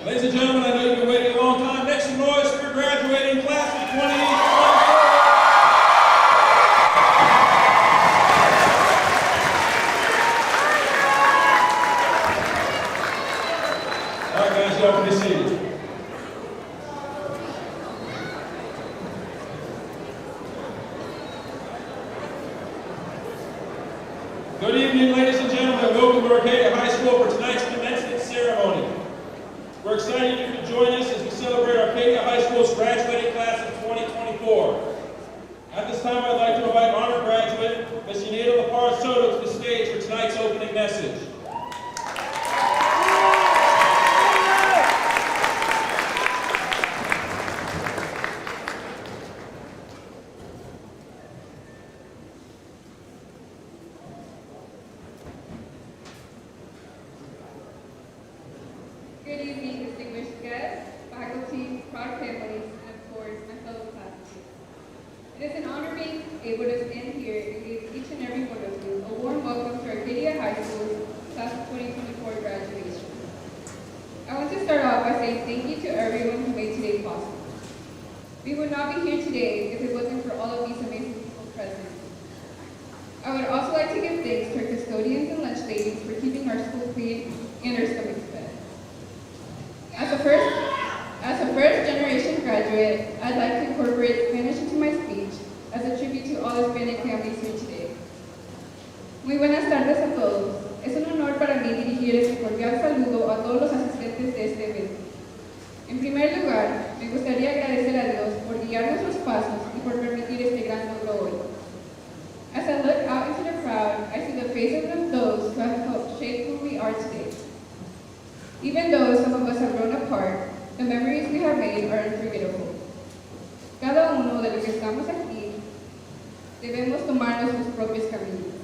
Ladies and gentlemen, I know you've been waiting a long time. Make some noise for your graduating class of 2024. All right, guys, y'all can be seated. Good evening, ladies and gentlemen. Welcome to Arcadia High School for tonight's commencement ceremony. We're excited you can join us as we celebrate Arcadia High School's graduating class of 2024. At this time, I'd like to invite honor graduate Ms. Yaneda Lapar Soto to the stage for tonight's opening message. Good evening, distinguished guests, faculty, proud families, and of course, my fellow classmates. It is an honor being able to stand here and give each and every one of you a warm welcome to Arcadia High School's Class of 2024 graduation. I want to start off by saying thank you to everyone who made today possible. We would not be here today if it wasn't for all of these amazing people present. I would also like to give thanks to our custodians and lunch ladies for keeping our school clean and our stomachs fed. As a first generation graduate, I'd like to incorporate Spanish into my speech as a tribute to all Hispanic families here today. Muy buenas tardes a todos. Es un honor para mí dirigir este cordial saludo a todos los asistentes de este evento. En primer lugar, me gustaría agradecer a Dios por guiar nuestros pasos y por permitir este gran logro hoy. As I look out into the crowd, I see the faces of those who have helped shape who we are today. Even though some of us have grown apart, the memories we have made are unforgettable. Cada uno de los que estamos aquí debemos tomar nuestros propios caminos.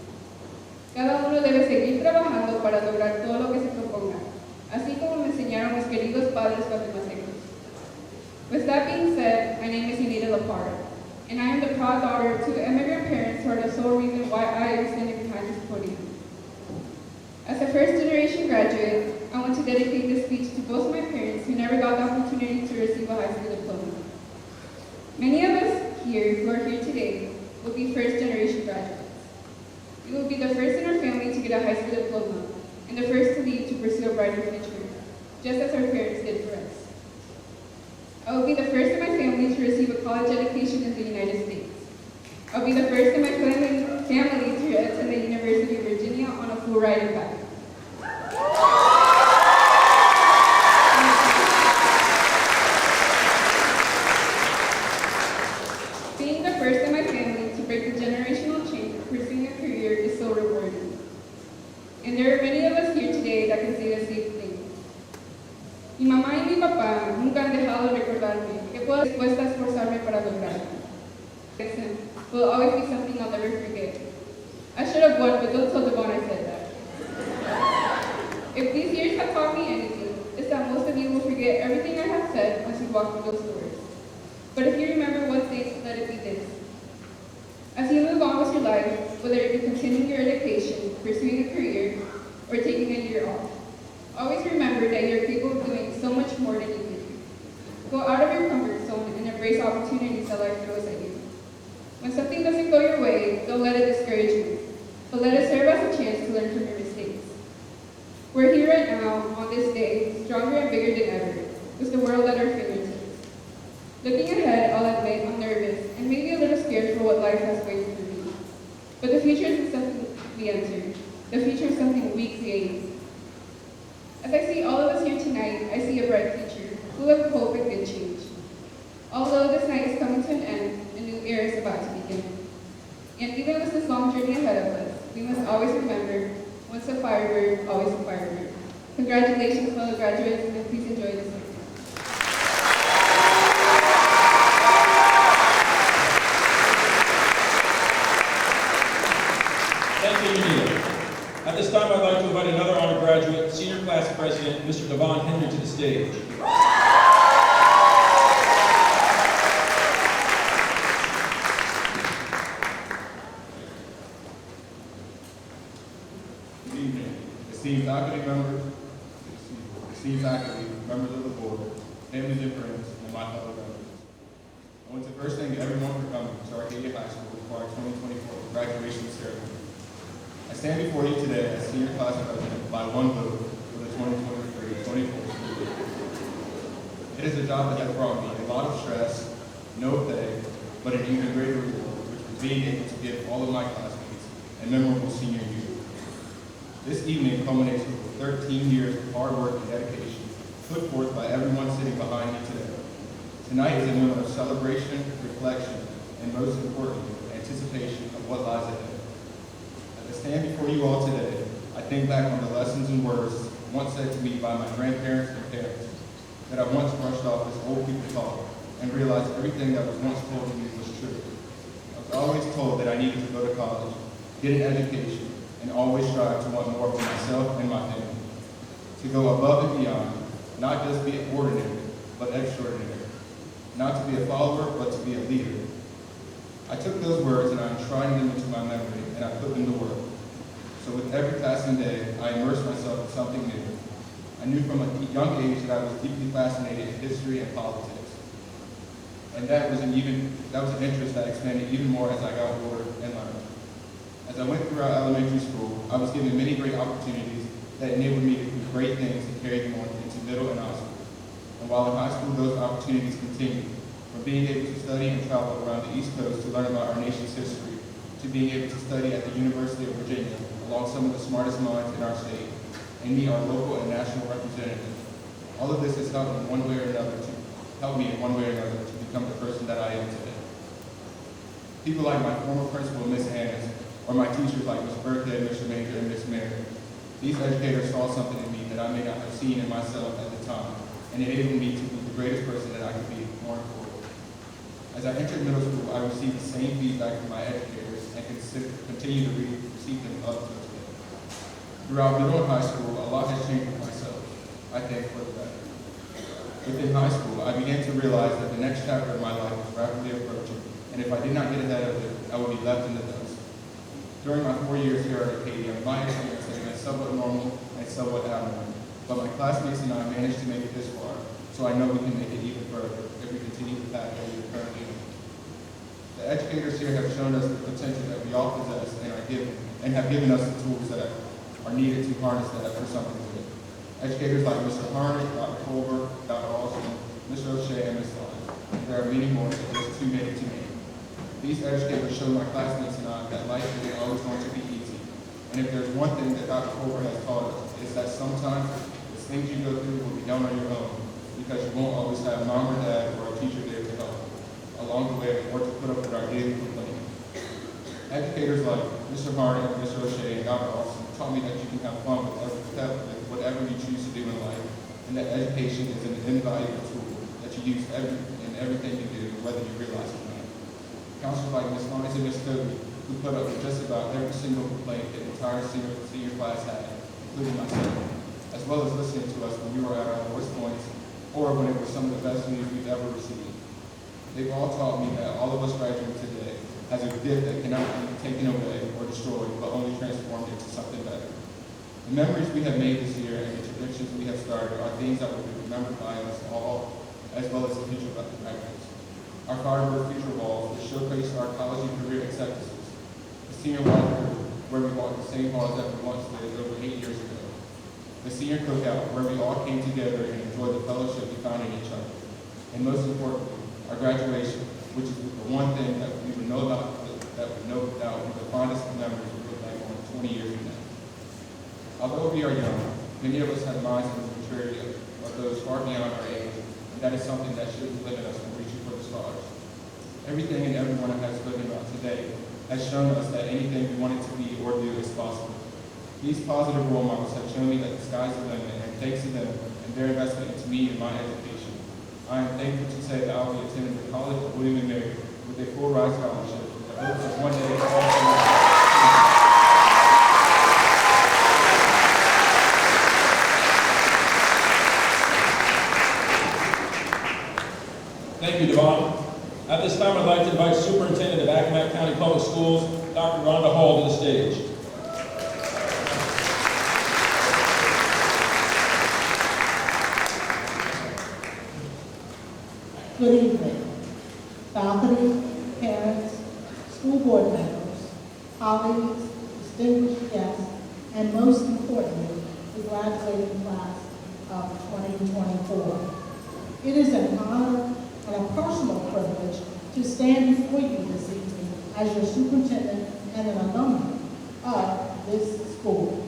Cada uno debe seguir trabajando para lograr todo lo que se proponga, así como me enseñaron mis queridos padres guatemaltecos. With that being said, my name is Yaneda Lapar, and I am the proud daughter of two immigrant parents who are the sole reason why I am standing behind this podium. As a first-generation graduate, I want to dedicate this speech to both my parents who never got the opportunity to receive a high school diploma. Many of us here who are here today will be first-generation graduates. We will be the first in our family to get a high school diploma and the first to leave to pursue a brighter future, just as our parents did for us. I will be the first in my family to receive a college education in the United States. I'll be the first in my family to attend the University of Virginia on a full ride and back. Being the first in my family to break the generational chain of pursuing a career is so rewarding. And there are many of us here today that can say the same thing. Mi mamá y mi papá nunca han dejado de recordarme que puedo dispuesta a esforzarme para lograrlo. Will always be something I'll never forget. I should have won, but don't tell Devon I said that. If these years have taught me anything, it's that most of you will forget everything I have said once you walk through those doors. But if you remember one thing, let it be this. As you move on with your life, whether it be continuing your education, pursuing a career, or taking a year off, always remember that you're capable of doing so much more than you think. Go out of your comfort zone and embrace opportunities that life throws at you. When something doesn't go your way, don't let it discourage you, but let it serve as a chance to learn from your mistakes. We're here right now, on this day, stronger and bigger than ever, with the world at our fingertips. Looking ahead, I'll admit I'm nervous and maybe a little scared for what life has waited for me. But the future isn't something we enter. The future is something we create. As I see all of us here tonight, I see a bright future, full of hope and good change. Although this night is coming to an end, a new era is about to begin. And even with this long journey ahead of us, we must always remember, once a firebird, always a firebird. Congratulations, fellow graduates, and please enjoy this night. Thank you, Yaneda. At this time, I'd like to invite another honor graduate, Senior Class President, Mr. Devon Henry, to the stage. Esteemed faculty members, esteemed faculty, members of the board, families and friends, and my fellow graduates. I want to first thank everyone for coming to Arcadia High School for our 2024 graduation ceremony. I stand before you today as senior class president by one vote for the 2023-24 school year. It is a job that has brought me a lot of stress, no pay, but an even greater reward, which was being able to give all of my classmates a memorable senior year. This evening culminates with 13 years of hard work and dedication put forth by everyone sitting behind me today. Tonight is a moment of celebration, reflection, and most importantly, anticipation of what lies ahead. As I stand before you all today, I think back on the lessons and words once said to me by my grandparents and parents that I once brushed off as old people talk and realized everything that was once told to me was true. I was always told that I needed to go to college, get an education, and always strive to want more for myself and my family. To go above and beyond, not just be ordinary, but extraordinary. Not to be a follower, but to be a leader. I took those words and I enshrined them into my memory, and I put them to work. So with every passing day, I immersed myself in something new. I knew from a young age that I was deeply fascinated in history and politics. And that was an interest that expanded even more as I got older and learned. As I went throughout elementary school, I was given many great opportunities that enabled me to do great things and carry them on into middle and high school. And while in high school, those opportunities continued, from being able to study and travel around the East Coast to learn about our nation's history, to being able to study at the University of Virginia, along some of the smartest minds in our state, and meet our local and national representatives. All of this has helped me in one way or another to become the person that I am today. People like my former principal, Miss Annis, or my teachers like Ms. Birthday, Mr. Major, and Miss Mary. These educators saw something in me that I may not have seen in myself at the time, and enabled me to be the greatest person that I could be going forward. As I entered middle school, I received the same feedback from my educators and continue to receive them up to today. Throughout middle and high school, a lot has changed with myself, I think for the better. Within high school, I began to realize that the next chapter of my life was rapidly approaching, and if I did not get ahead of it, I would be left in the dust. During my 4 years here at Arcadia, my experience has been somewhat normal and somewhat abnormal, but my classmates and I managed to make it this far, so I know we can make it even further if we continue the path that we are currently on. The educators here have shown us the potential that we all possess and have given us the tools that are needed to harness that for something good. Educators like Mr. Harnett, Dr. Culver, Dr. Alston, Mr. O'Shea, and Ms. Lyon. There are many more, but there's too many to name. These educators show my classmates and I that life isn't always going to be easy. And if there's one thing that Dr. Culver has taught us, it's that sometimes the things you go through will be done on your own, because you won't always have mom or dad or a teacher there to help along the way or to put up with our daily complaining. Educators like Mr. Harnett, Mr. O'Shea, and Dr. Alston taught me that you can have fun with whatever you choose to do in life, and that education is an invaluable tool that you use in everything you do, whether you realize it or not. Counselors like Ms. Lawrence and Ms. Toby, who put up with just about every single complaint the entire senior class had, including myself, as well as listening to us when we were at our lowest points, or when it was some of the best news we've ever received. They've all taught me that all of us graduating today has a gift that cannot be taken away or destroyed, but only transformed into something better. The memories we have made this year and the traditions we have started are things that will be remembered by us all, as well as the future graduates. Our Firebird Future Walls will showcase our college and career acceptances. The senior walk where we walked the same halls that we once did over 8 years ago. The senior cookout where we all came together and enjoyed the fellowship we found in each other. And most importantly, our graduation, which is the one thing that we would know about, that would no doubt be the fondest memories we look back on 20 years from now. Although we are young, many of us have minds and maturity of those far beyond our age, and that is something that shouldn't limit us from reaching for the stars. Everything and everyone that has spoken about today has shown us that anything we wanted to be or do is possible. These positive role models have shown me that the sky's the limit, and thanks to them and their investment into me and my education, I am thankful to say that I will be attending the College of William & Mary with a full ride scholarship with the hopes of one day also. Thank you, Devon. At this time, I'd like to invite Superintendent of Accomack County Public Schools, Dr. Rhonda Hall, to the stage. Good evening, faculty, parents, school board members, colleagues, distinguished guests, and most importantly, the graduating class of 2024. It is an honor and a personal privilege to stand before you this evening as your superintendent and an alumni of this school.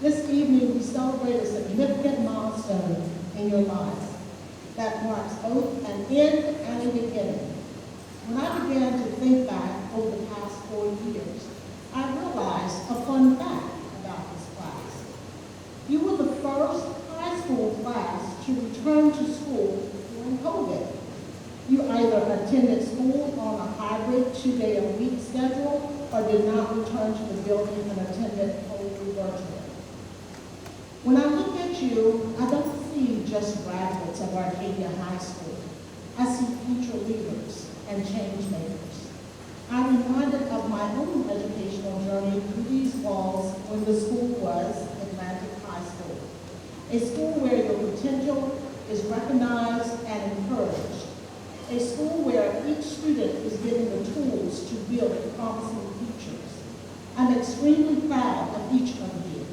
This evening, we celebrate a significant milestone in your lives that marks both an end and a beginning. When I began to think back over the past 4 years, I realized a fun fact about this class. You were the first high school class to return to school during COVID. You either attended school on a hybrid 2-day-a-week schedule or did not return to the building and attended wholly virtually. When I look at you, I don't see just graduates of Arcadia High School. I see future leaders and change makers. I'm reminded of my own educational journey through these walls when the school was Atlantic High School, a school where your potential is recognized and encouraged, a school where each student is given the tools to build promising futures. I'm extremely proud of each of you.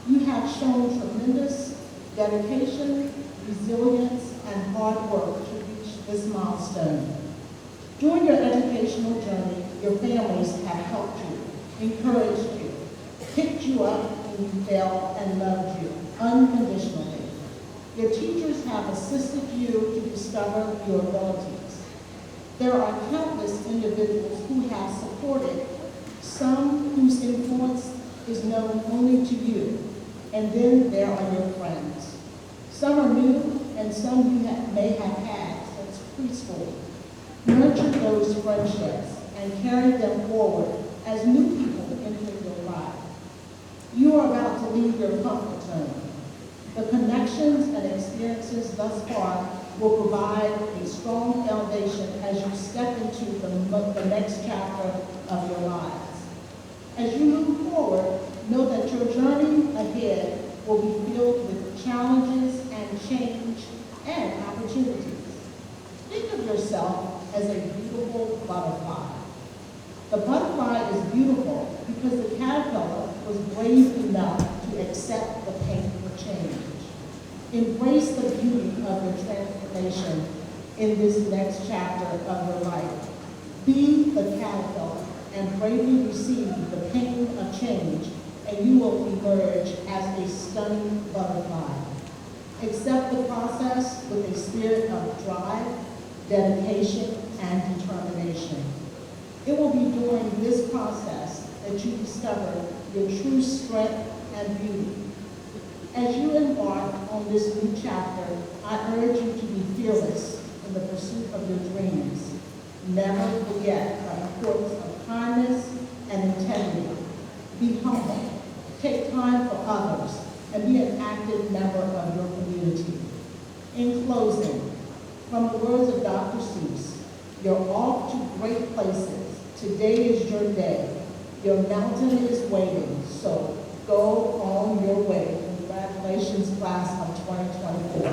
You have shown tremendous dedication, resilience, and hard work to reach this milestone. During your educational journey, your families have helped you, encouraged you, picked you up when you fell, and loved you unconditionally. Your teachers have assisted you to discover your abilities. There are countless individuals who have supported, some whose influence is known only to you, and then there are your friends. Some are new, and some you may have had since preschool. Nurture those friendships and carry them forward as new people enter your life. You are about to leave your comfort zone. The connections and experiences thus far will provide a strong foundation as you step into the next chapter of your lives. As you move forward, know that your journey ahead will be filled with challenges and change and opportunities. Think of yourself as a beautiful butterfly. The butterfly is beautiful because the caterpillar was brave enough to accept the painful change. Embrace the beauty of your transformation in this next chapter of your life. Be the caterpillar and bravely receive the pain of change, and you will emerge as a stunning butterfly. Accept the process with a spirit of drive, dedication, and determination. It will be during this process that you discover your true strength and beauty. As you embark on this new chapter, I urge you to be fearless in the pursuit of your dreams. Never forget the importance of kindness and integrity. Be humble, take time for others, and be an active member of your community. In closing, from the words of Dr. Seuss, you're off to great places. Today is your day. Your mountain is waiting, so go on your way. Congratulations, class of 2024.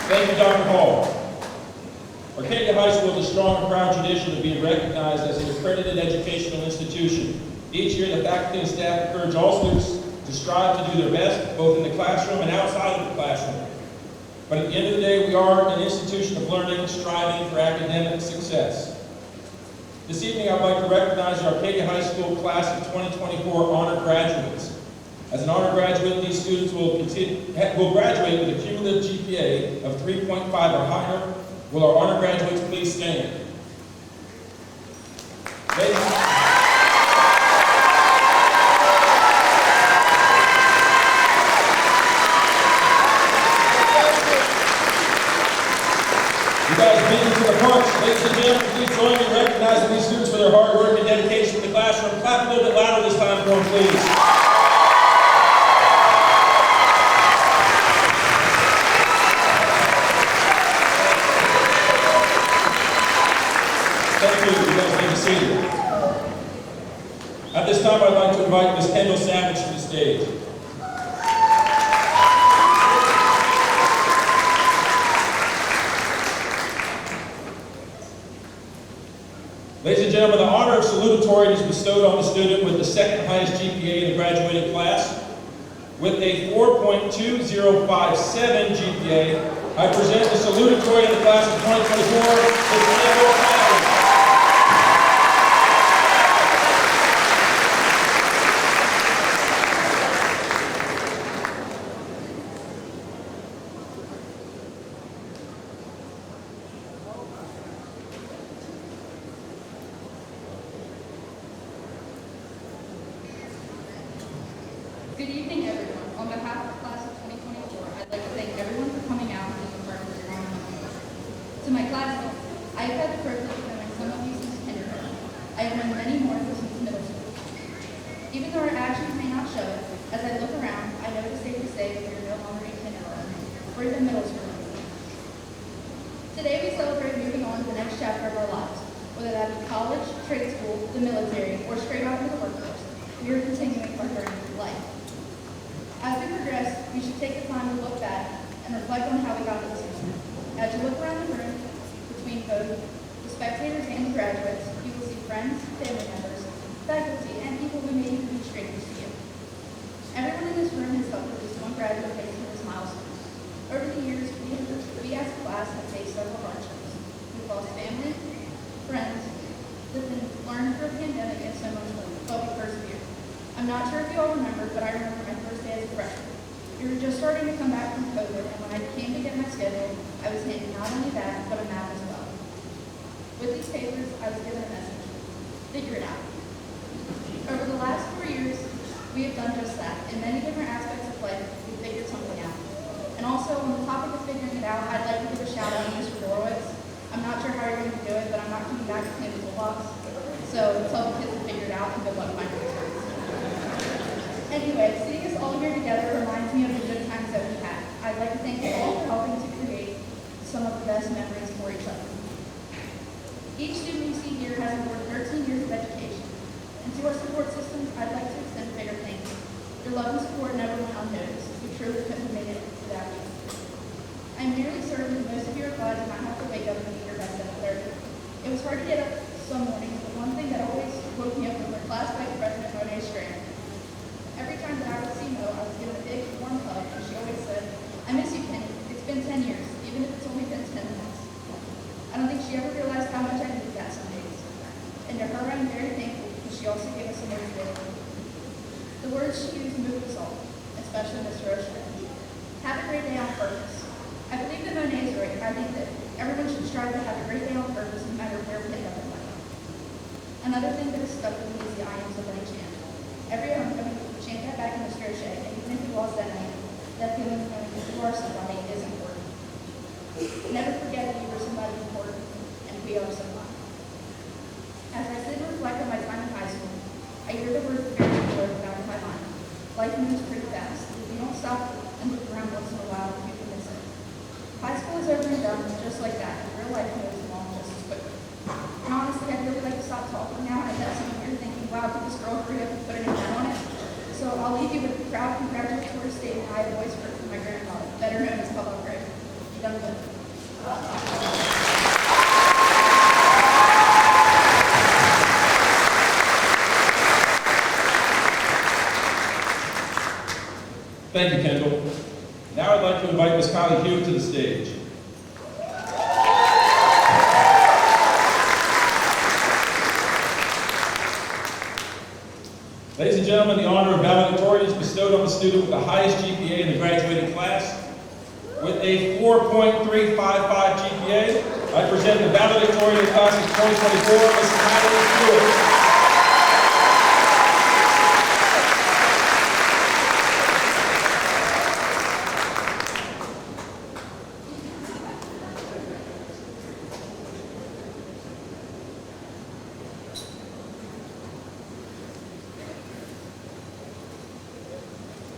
Thank you, Dr. Hall. Arcadia High School has a strong and proud tradition of being recognized as an accredited educational institution. Each year, the faculty and staff encourage all students to strive to do their best, both in the classroom and outside of the classroom. But at the end of the day, we are an institution of learning, striving for academic success. This evening, I'd like to recognize the Arcadia High School class of 2024 honor graduates. As an honor graduate, these students will graduate with a cumulative GPA of 3.5 or higher. Will our honor graduates please stand? You guys beat me to the punch. Ladies and gentlemen, please join me in recognizing these students for their hard work and dedication to the classroom. Clap a little bit louder this time for them, please. Thank you. You guys may be seated. At this time, I'd like to invite Ms. Kendall Savage to the stage. Ladies and gentlemen, the honor of salutatorian is bestowed on the student with the second highest GPA in the graduating class. With a 4.2057 GPA, I present the salutatorian of the class of 2024, Mr. Arcadia. Good evening, everyone. On behalf of the class of 2024, I'd like to thank everyone for coming out and being a part of this honor moment. To my classmates, I have had the privilege of knowing some of you since kindergarten. I have known many more since middle school. Even though our actions may not show it, as I look around, I know it is safe to say we are no longer in kindergarten, or even middle school. Today we celebrate moving on to the next chapter of our lives, whether that be college, trade school, the military, or straight out into the workforce. We are continuing our journey through life. As we progress, we should take the time to look back and reflect on how we got to this point. As you look around the room, between both the spectators and the graduates, you will see friends, family members, faculty, and people who may even be strangers to you. Everyone in this room has helped produce one graduate based on this milestone. Over the years, we as a class have faced several hardships. We've lost family, friends, learned through a pandemic, and so much more, but we persevered. I'm not sure if you all remember, but I remember my first day as a freshman. We were just starting to come back from COVID, and when I came to get my schedule, I was handed not only that, but a map as well. With these papers, I was given a message: figure it out. Over the last 4 years, we have done just that. In many different aspects of life, we figured something out. And also, on the topic of figuring it out, I'd like to give a shout out to Mr. Horowitz. I'm not sure how you're going to do it, but I'm not coming back to clean the toolbox. So tell the kids to figure it out, and good luck finding it. Anyway, seeing us all here together reminds me of the good times that we had. I'd like to thank you all for helping to create some of the best memories for each other. Each student you see here has over 13 years of education. And to our support systems, I'd like to extend a bigger thank you. Your love and support never went unnoticed. We truly couldn't have made it without you. I'm nearly certain that most of you are glad to not have to wake up and meet your best at 7:30. It was hard to get up some mornings, but one thing that always woke me up was my class bike freshman Monet Strand. Every time that I would see Mo, I was given a big, warm hug, and she always said, "I miss you, Penny. It's been 10 years, even if it's only been 10 minutes." I don't think she ever realized how much I needed that some days. And to her, I'm very thankful, because she also gave us some words to live with. The words she used moved us all, especially Mr. Oshman. Have a great day on purpose. I believe that Monet is right. I think that everyone should strive to have a great day on purpose, no matter where we end up in life. Another thing that has stuck with me is the I am somebody chant. Every homecoming, we chant that back in the Stroche, and even if you lost that night, that feeling of knowing that you are somebody is important. Never forget that you are somebody important, and we are somebody. As I sit and reflect on my time in high school, I hear the words of Mary flow back in my mind. Life moves pretty fast. If you don't stop and look around once in a while, you can miss it. High school is over and done, just like that, and real life moves along just as quickly. And honestly, I'd really like to stop talking now, and I bet some of you are thinking, wow, did this girl hurry up and put a name down on it? So I'll leave you with a proud congratulatory statement I have always heard from my grandfather, better known as Papa Greg. You done good. Thank you, Kendall. Now I'd like to invite Ms. Kylie Hewitt to the stage. Ladies and gentlemen, the honor of valedictorian is bestowed on the student with the highest GPA in the graduating class. With a 4.355 GPA, I present the valedictorian of the class of 2024, Ms. Kylie Hewitt.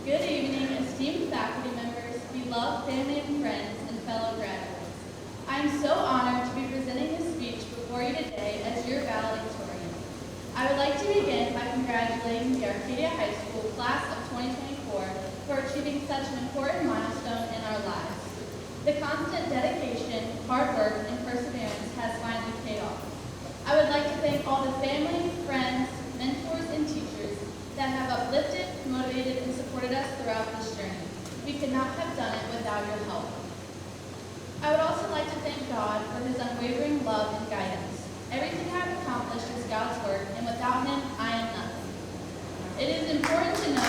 Good evening, esteemed faculty members, beloved family and friends, and fellow graduates. I am so honored to be presenting this speech before you today as your valedictorian. I would like to begin by congratulating the Arcadia High School class of 2024 for achieving such an important milestone in our lives. The constant dedication, hard work, and perseverance has finally paid off. I would like to thank thank all the family, friends, mentors, and teachers that have uplifted, motivated, and supported us throughout this journey. We could not have done it without your help. I would also like to thank God for his unwavering love and guidance. Everything I have accomplished is God's work, and without him, I am nothing. It is important to note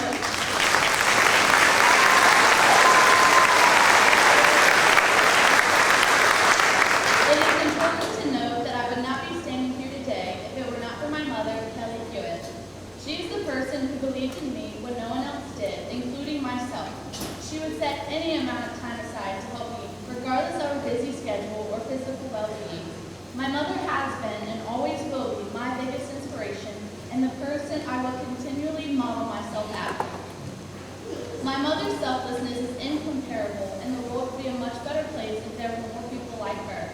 that I would not be standing here today if it were not for my mother, Kelly Hewitt. She is the person who believed in me when no one else did, including myself. She would set any amount of time aside to help me, regardless of her busy schedule or physical well-being. My mother has been and always will be my biggest inspiration and the person I will continually model myself after. My mother's selflessness is incomparable, and the world would be a much better place if there were more people like her.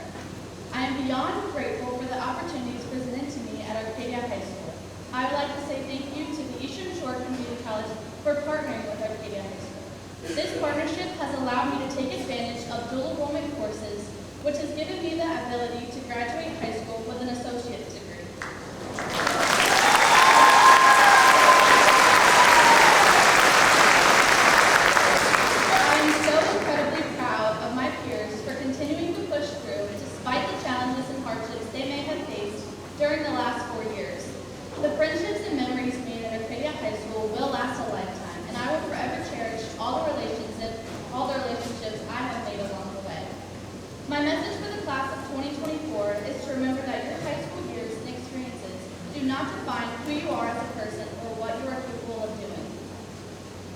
I am beyond grateful for the opportunities presented to me at Arcadia High School. I would like to say thank you to the Eastern Shore Community College for partnering with Arcadia High School. This partnership has allowed me to take advantage of dual enrollment courses, which has given me the ability to graduate high school with an associate's degree. I am so incredibly proud of my peers for continuing to push through despite the challenges and hardships they may have faced during the last 4 years. The friendships and memories made at Arcadia High School will last a lifetime, and I will forever cherish all the relationships I have made along the way. My message for the class of 2024 is to remember that your high school years and experiences do not define who you are as a person or what you are capable of doing.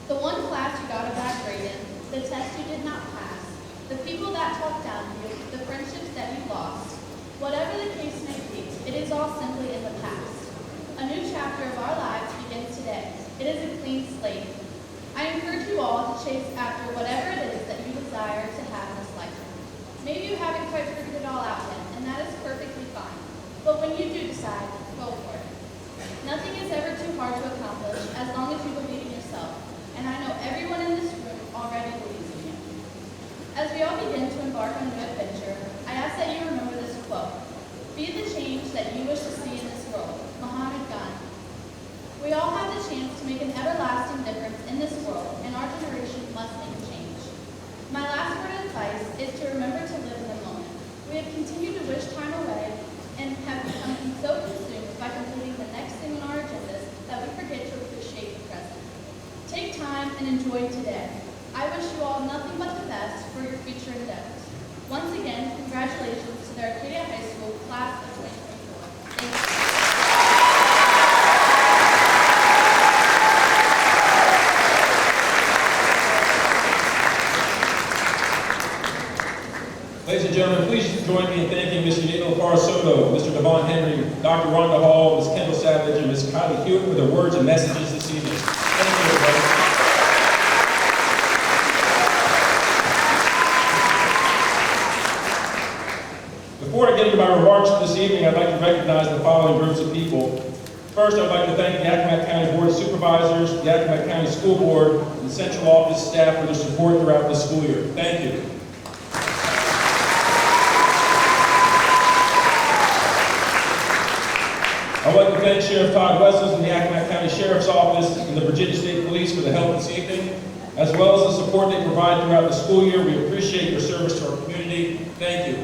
The one class you got a bad grade in, the test you did not pass, the people that talked down to you, the friendships that you lost, whatever the case may be, it is all simply in the past. A new chapter of our lives begins today. It is a clean slate. I encourage you all to chase after whatever it is that you desire to have in this lifetime. Maybe you haven't quite figured it all out yet, and that is perfectly fine. But when you do decide, go for it. Nothing is ever too hard to accomplish as long as you believe in yourself, and I know everyone in this room already believes in you. As we all begin to embark on a new adventure, I ask that you remember this quote: "Be the change that you wish to see in this world." Muhammad Gandhi. We all have the chance to make an everlasting difference in this world, and our generation must make a change. My last word of advice is to remember to live in the moment. We have continued to wish time away and have become so consumed by completing the next thing on our agendas that we forget to appreciate the present. Take time and enjoy today. I wish you all nothing but the best for your future endeavors. Once again, congratulations to the Arcadia High School class of 2024. Thank you. Ladies and gentlemen, please join me in thanking Mr. Neil Soto, Mr. Devon Henry, Dr. Rhonda Hall, Ms. Kendall Savage, and Ms. Kylie Hewitt for their words and messages this evening. Thank you, everybody. Before I get into my remarks this evening, I'd like to recognize the following groups of people. First, I'd like to thank the Accomack County Board of Supervisors, the Accomack County School Board, and the Central Office staff for their support throughout the school year. Thank you. I'd like to thank Sheriff Todd Wessels and the Accomack County Sheriff's Office and the Virginia State Police for the help this evening, as well as the support they provide throughout the school year. We appreciate your service to our community. Thank you.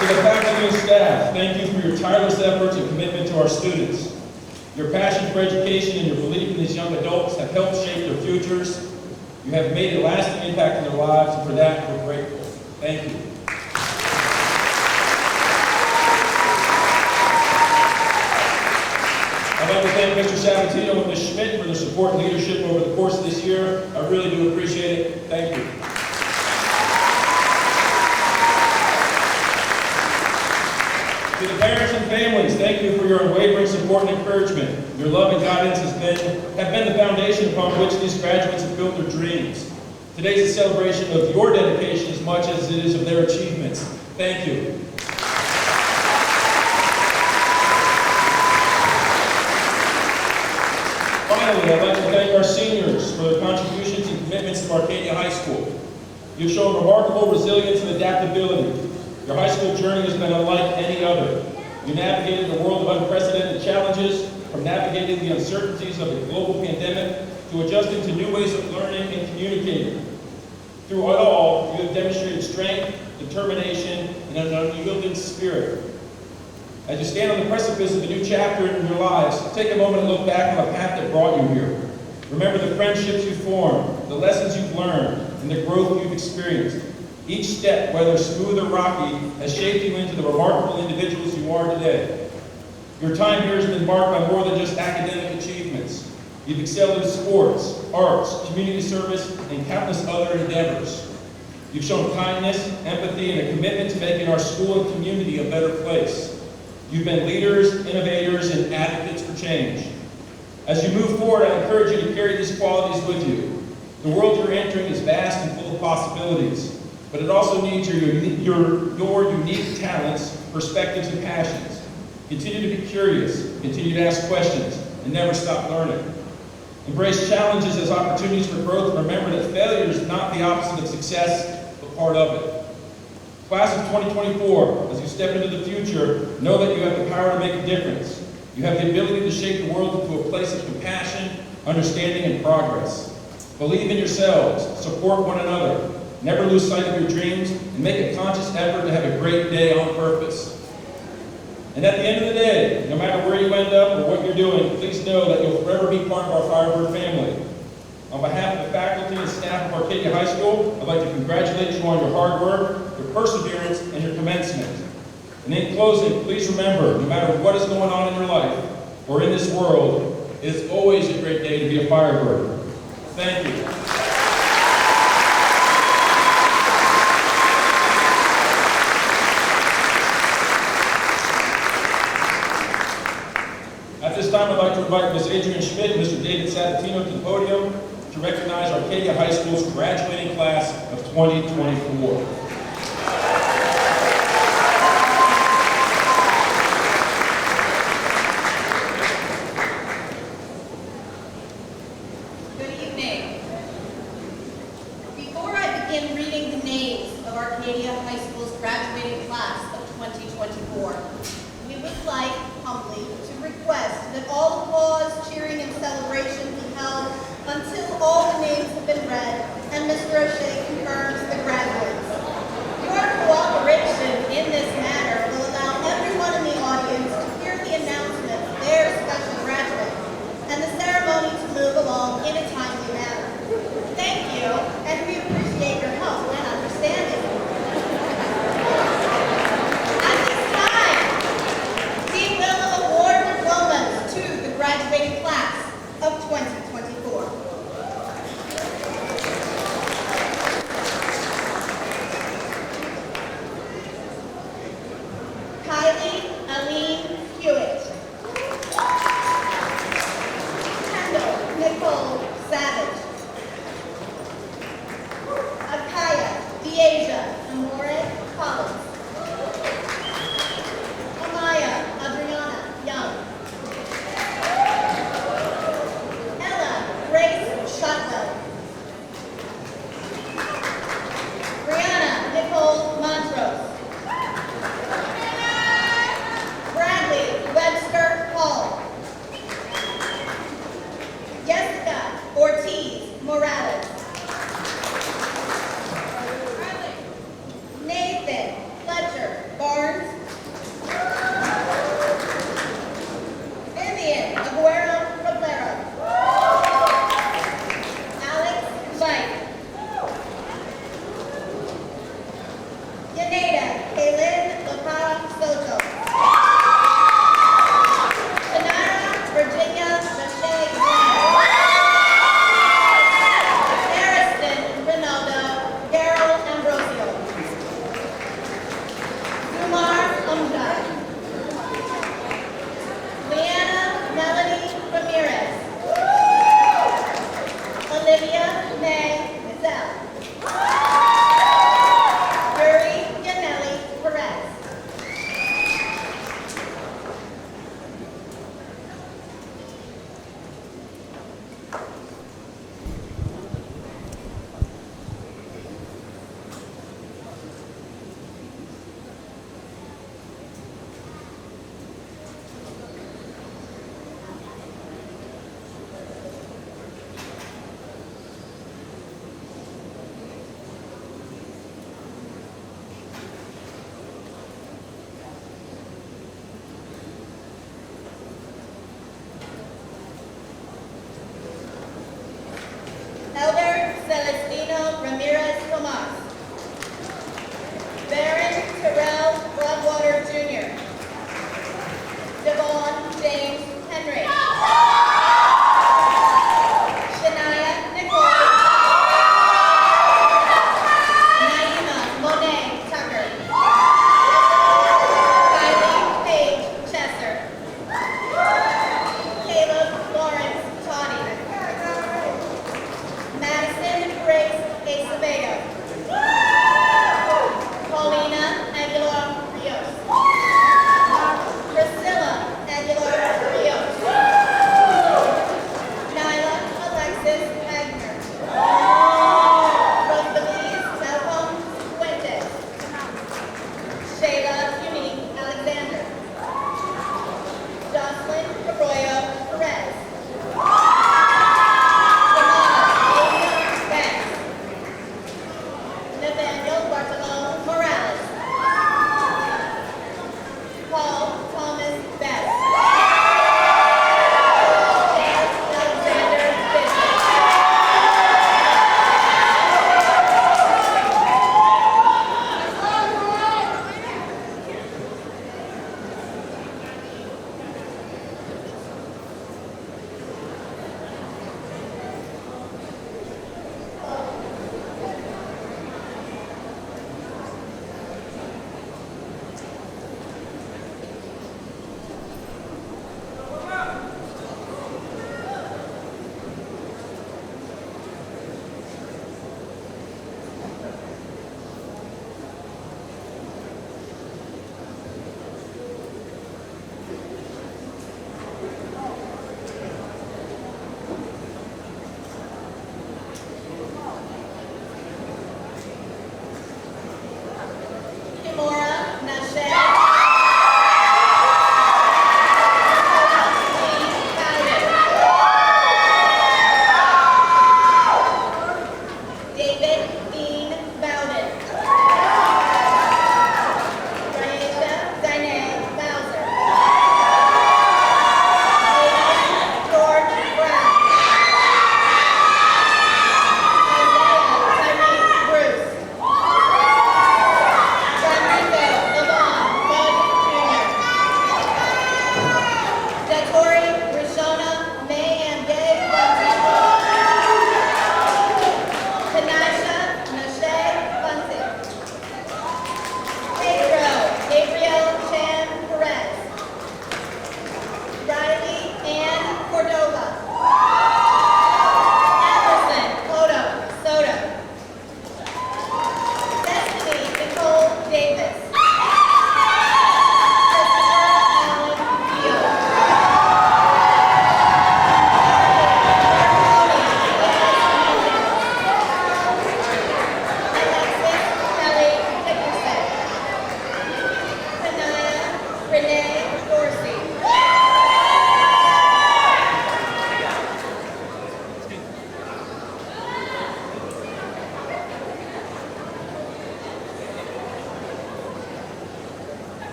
To the faculty and staff, thank you for your tireless efforts and commitment to our students. Your passion for education and your belief in these young adults have helped shape their futures. You have made a lasting impact in their lives, and for that, we're grateful. Thank you. I'd like to thank Mr. Sabatino and Ms. Schmidt for their support and leadership over the course of this year. I really do appreciate it. Thank you. To the parents and families, thank you for your unwavering support and encouragement. Your love and guidance have been the foundation upon which these graduates have built their dreams. Today is a celebration of your dedication as much as it is of their achievements. Thank you. Finally, I'd like to thank our seniors for their contributions and commitments to Arcadia High School. You've shown remarkable resilience and adaptability. Your high school journey has been unlike any other. You navigated a world of unprecedented challenges, from navigating the uncertainties of a global pandemic to adjusting to new ways of learning and communicating. Through it all, you have demonstrated strength, determination, and an unyielding spirit. As you stand on the precipice of a new chapter in your lives, take a moment and look back on the path that brought you here. Remember the friendships you formed, the lessons you've learned, and the growth you've experienced. Each step, whether smooth or rocky, has shaped you into the remarkable individuals you are today. Your time here has been marked by more than just academic achievements. You've excelled in sports, arts, community service, and countless other endeavors. You've shown kindness, empathy, and a commitment to making our school and community a better place. You've been leaders, innovators, and advocates for change. As you move forward, I encourage you to carry these qualities with you. The world you're entering is vast and full of possibilities, but it also needs your unique talents, perspectives, and passions. Continue to be curious, continue to ask questions, and never stop learning. Embrace challenges as opportunities for growth, and remember that failure is not the opposite of success, but part of it. Class of 2024, as you step into the future, know that you have the power to make a difference. You have the ability to shape the world into a place of compassion, understanding, and progress. Believe in yourselves, support one another, never lose sight of your dreams, and make a conscious effort to have a great day on purpose. And at the end of the day, no matter where you end up or what you're doing, please know that you'll forever be part of our Firebird family. On behalf of the faculty and staff of Arcadia High School, I'd like to congratulate you on your hard work, your perseverance, and your commencement. And in closing, please remember, no matter what is going on in your life or in this world, it is always a great day to be a Firebird. Thank you. At this time, I'd like to invite Ms. Adrian Schmidt and Mr. David Sabatino to the podium to recognize Arcadia High School's graduating class of 2024. Good evening. Before I begin reading the names of Arcadia High School's graduating class of 2024, we would like humbly to request that all applause, cheering, and celebration be held until all the names have been read and Mr. O'Shea confirms the graduates. Your cooperation in this matter will allow everyone in the audience to hear the announcement of their special graduate and the ceremony to move along in a timely manner. Thank you, and we appreciate your help and understanding. At this time, we will award diplomas to the graduating class of 2024.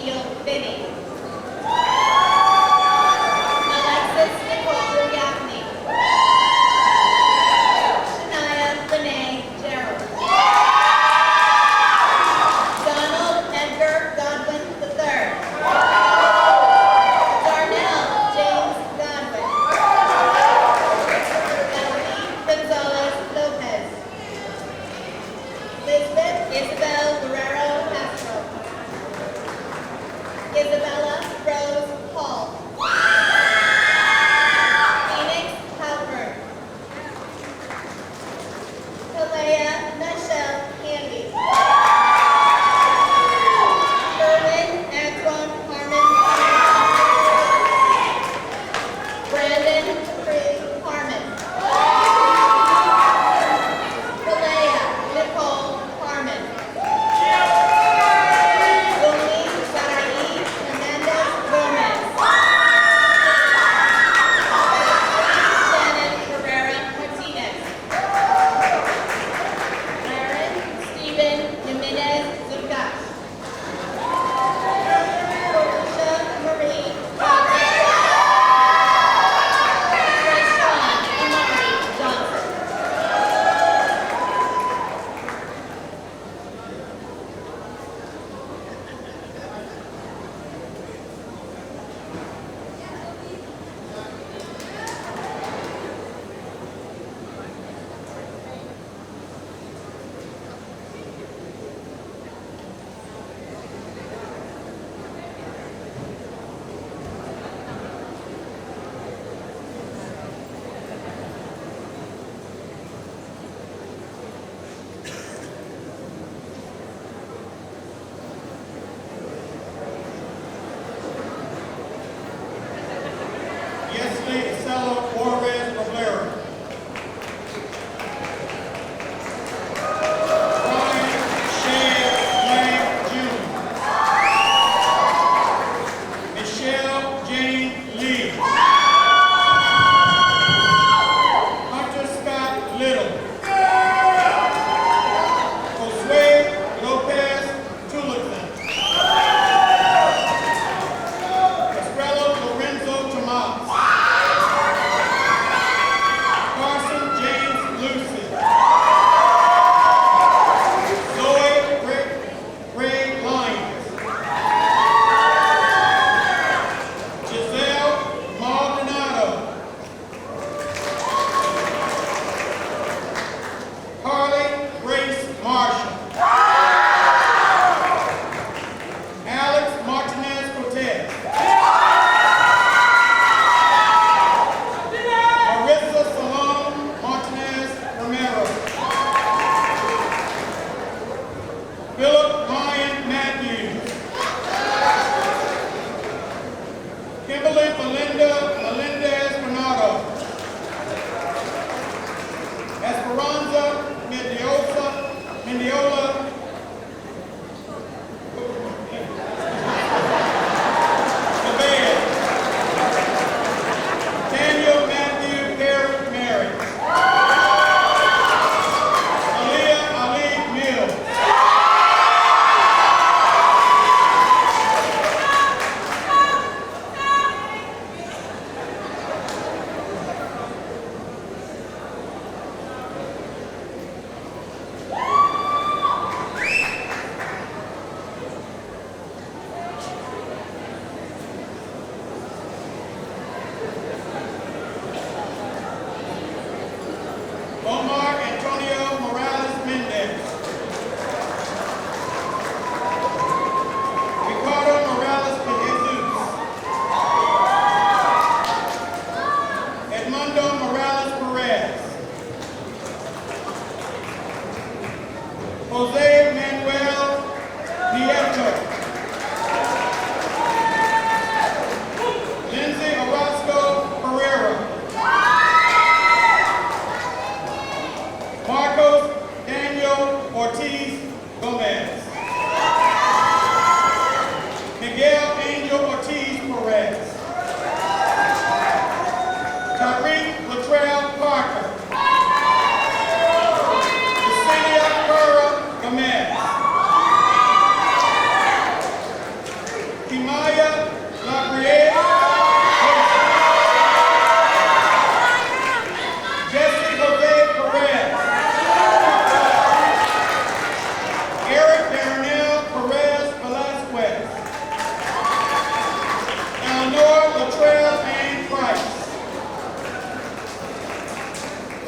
O'Neill Finney. Alexis Nicole Gaffney. Shania Lene Gerald. Donald Edgar Godwin III. Darnell James Godwin. Melanie Gonzalez Lopez. Lisbeth Isabel Guerrero Castro. Isabel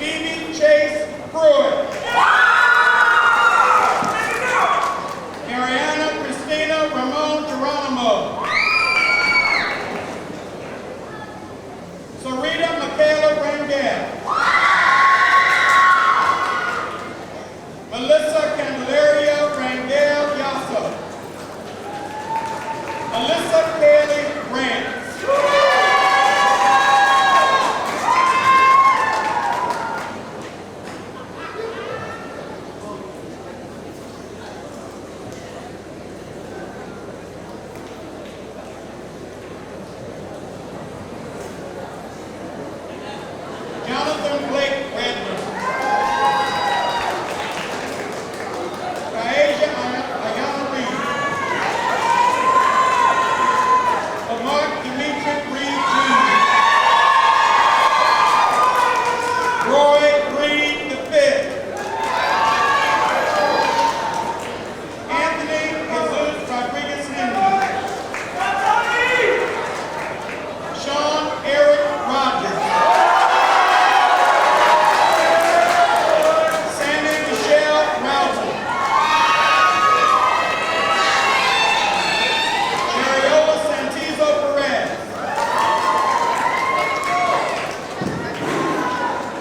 Phoebe Chase Pruitt. Mariana Christina Ramon Geronimo. Sarita Michaela Rangel. Melissa Candelaria Rangel Yasso. Alyssa Kaylee Grant. Jonathan Blake Redmond. Kaeja Ayana Reed. Mark Dimitri Reed Jr. Roy Green V. Anthony Jesus Rodriguez Henry. Sean Eric Rogers. Sandy Michelle Routon. Mariola Santizo Perez.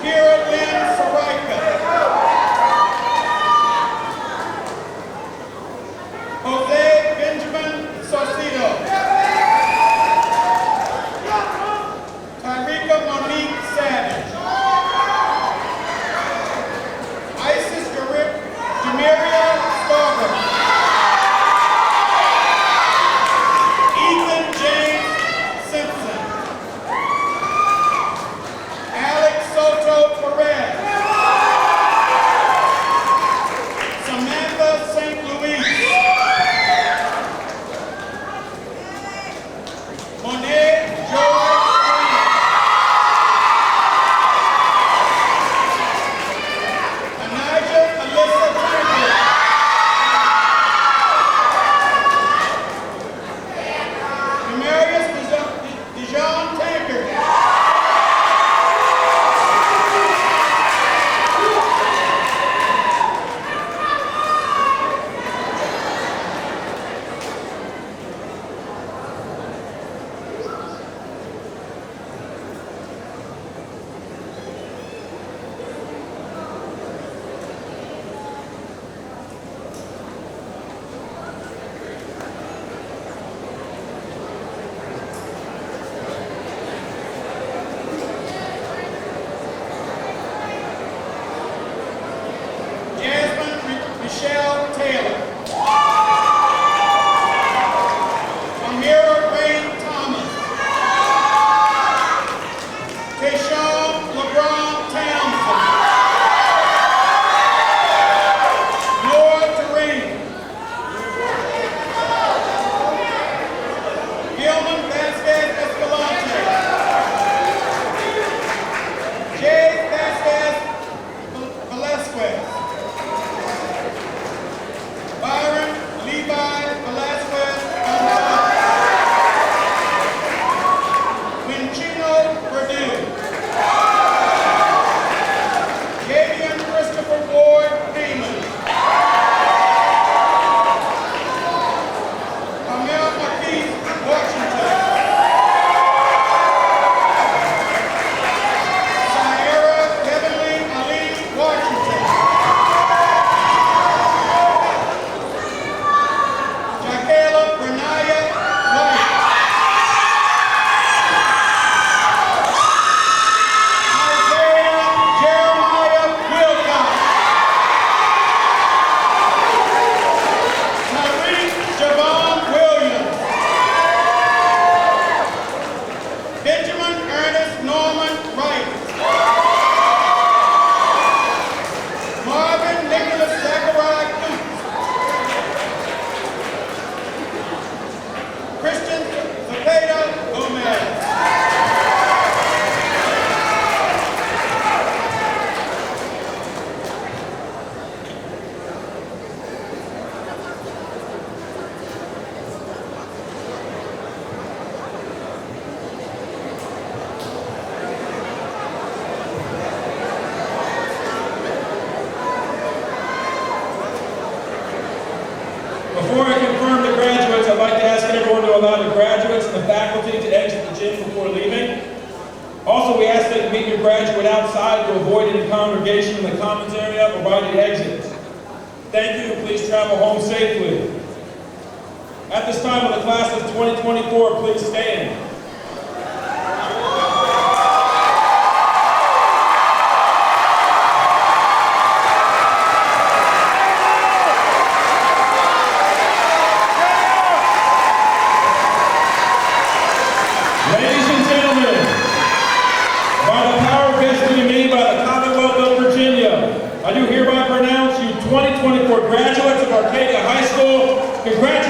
Kira Lynn Saraika. Jose Benjamin Saucedo. Tyrika Monique Savage. Isis Jamiria Starber. Ethan James Simpson. Alex Soto Perez. Samantha St. Louis. Monet Joy Green. Anijah Alyssa Tanker. Demarius Dijon Tanker. Jasmine Michelle Taylor. Amira Rain Thomas. Tayshawn LeBron Townsend. Laura Terrain. Gilman Vasquez Escalante. Jay Vasquez Velasquez. congregation in the commons area or by the exits. Thank you, and please travel home safely. At this time, will the class of 2024 please stand? Ladies and gentlemen, by the power vested in me by the Commonwealth of Virginia, I do hereby pronounce you 2024 graduates of Arcadia High School. Congratulations.